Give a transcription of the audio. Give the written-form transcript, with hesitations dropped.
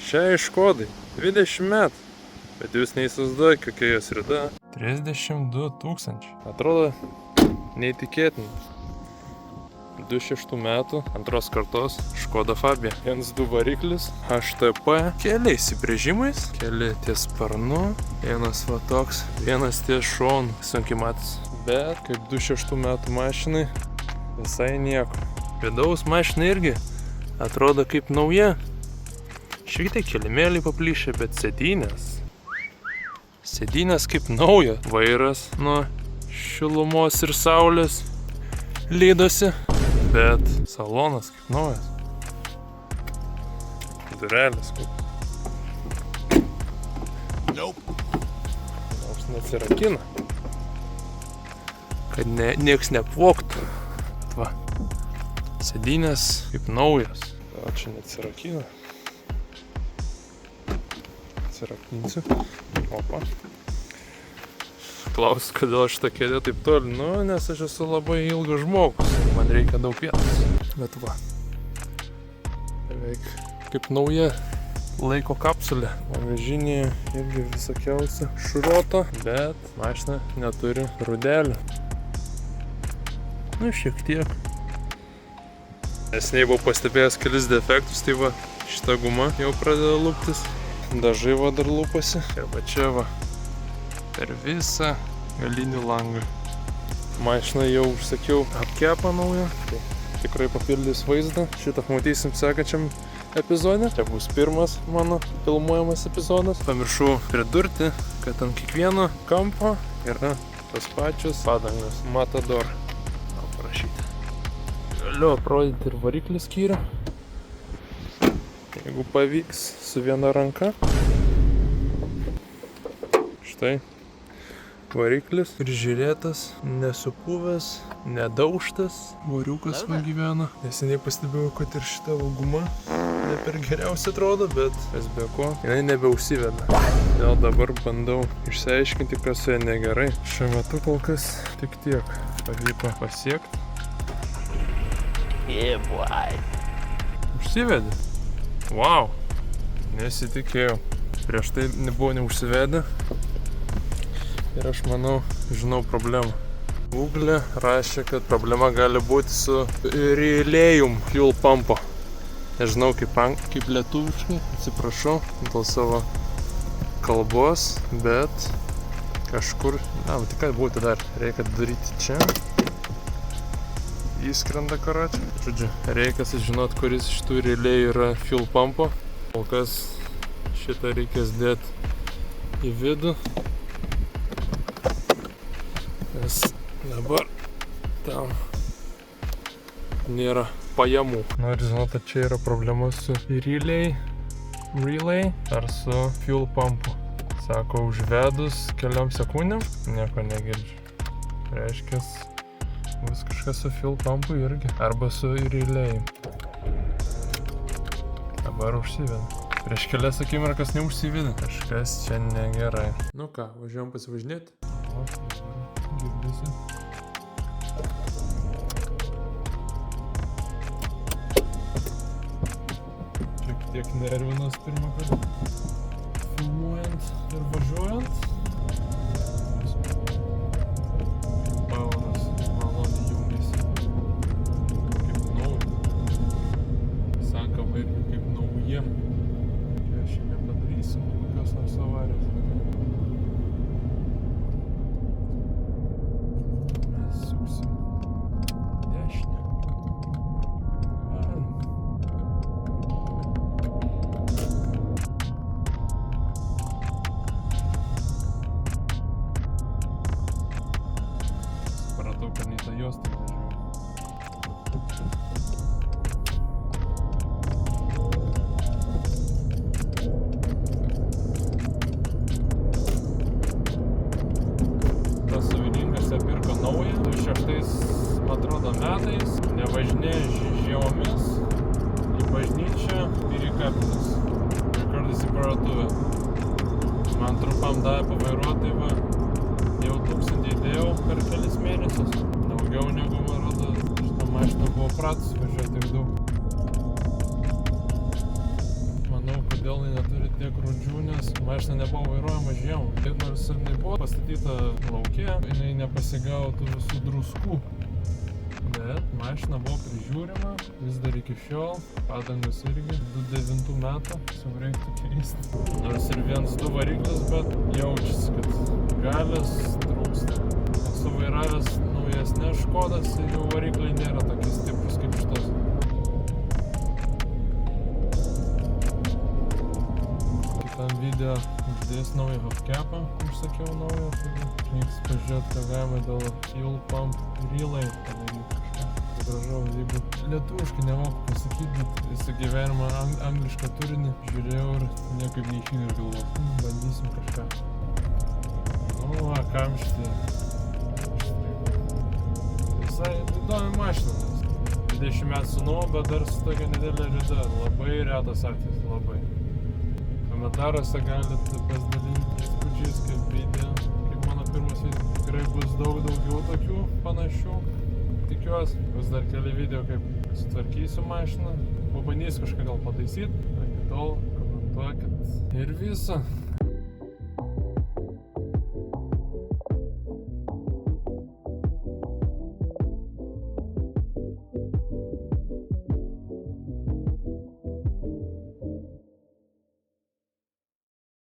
Šiai Škodai 20 metų, bet jūs neįsivaizduoja, kokia jos rida. 32 000. Atrodo neįtikėtina. 26 metų, antros kartos Škoda Fabia. 1.2 variklis, HTP, keli įsibrėžimais, keli ties sparnu, vienas va toks, vienas ties šonu, sunkiai matas. Bet kaip 26 metų mašinai, visai nieko. Vidaus mašina irgi atrodo kaip nauja. Šiek tiek kelimėliai paplyšę, bet sėdynės kaip nauja. Vairas nuo šilumos ir saulės lydosi, bet salonas kaip naujas. Durelės kaip. Nors neatsirakina, kad nieks neapvogtų. Va, sėdynės kaip naujas. O čia neatsirakina. Atsirakinsiu. Opa. Klausiu, kodėl šitą kėdę taip toli. Nu, nes aš esu labai ilgas žmogus. Man reikia daug vietos. Bet va. Beveik kaip nauja laiko kapsulė. Bagažinėje irgi visokiausia šroto, bet mašina neturi rudelių. Nu, šiek tiek. Neseniai buvau pastebėjęs kelis defektus, tai va, šita guma jau pradeda luptis. Dažai va dar lupasi. Ir va čia va, per visą galinį langą. Mašiną jau užsakiau apkepą naują, tai tikrai papildys vaizdą. Šitą matysim sekančiam epizode. Čia bus pirmas mano filmuojamas epizodas. Pamiršau pridurti, kad ant kiekvieno kampo yra tos pačios padangos Matador. Parašyti. Galiu aprodyti ir variklį skyrių. Jeigu pavyks su viena ranka. Štai. Variklis ir žiūrėtas, nesupuvęs, nedaužtas. Variukas man gyvena. Neseniai pastebėjau, kad ir šita guma ne per geriausiai atrodo, bet kas be ko, jinai nebeužsiveda. Dėl dabar bandau išsiaiškinti, kas su ja negerai. Šiuo metu kol kas tik tiek pavyko pasiekti. Užsivedė. Wow, nesitikėjau. Prieš tai nebuvo neužsivedę. Ir aš manau, žinau problemą. Google rašė, kad problema gali būti su Relėjum fuel pumpo. Nežinau kaip lietuviškai, atsiprašau dėl savo kalbos, bet kažkur, tai ką būti dar, reikia daryti čia. Įskrenda karočią. Žodžiu, reikia sužinot, kuris iš tų relėjų yra fuel pumpo. Kol kas šitą reikės dėti į vidų. Nes dabar tam nėra pajamų. Noriu žinot, ar čia yra problema su relay ar su fuel pumpu. Sako, užvedus keliom sekundėm, nieko negirdžiu. Reiškės, bus kažkas su fuel pumpu irgi, arba su relay. Dabar užsiveda. Prieš kelias akimirkas neužsiveda. Kažkas čia negerai. Nu ką, važiuojam pasivažinėti? O, girdisi. Šiek tiek nervinas pirmą kartą. Filmuojant ir važiuojant. Metais, nevažinėja žiemomis į bažnyčią ir į kapines. Ir kartais į parduotuvę. Man trumpam davė pavairuoti, va, jau 1000 įdėjau per kelis mėnesius. Daugiau negu, man rodo, šitą mašiną buvo pratus važiuoti tiek daug. Manau, kodėl jinai tiek rūdžių, nes mašina nebuvo vairuojama žiemą. Ir nors ir nebuvo pastatyta lauke, jinai nepasigavo tų visų druskų. Bet mašina buvo prižiūrima, vis dar iki šiol, padangos irgi 2009 metų, jau reiktų keisti. Nors ir 1.2 variklis, bet jaučiasi, kad galios trūksta. Esu vairavęs naujesnės Škodas ir jau varikliai nėra tokie stiprus kaip šitos. Kitam video uždės naują hubcapą, užsakiau naują, tai reiks pažiūrėti, ką galima dėl fuel pump relay padaryti kažką. Gražaus, jeigu lietuviškai nemoku pasakyti, bet visą gyvenimą anglišką turinį žiūrėjau ir niekaip neišeina ir galvoju, bandysim kažką. Nu, va, kamštį. Visai įdomi mašina, nes 20 metų senumo, bet dar su tokia nedidelė rida. Labai retas atvejis, labai. Komentaruose galite pasidalinti įspūdžiais, kaip video, kaip mano pirmas video. Tikrai bus daug daugiau tokių panašių. Tikiuosi, bus dar keli video, kaip sutvarkysiu mašiną. Pabandysiu kažką gal pataisyti. Iki tol komentuokit. Ir viso.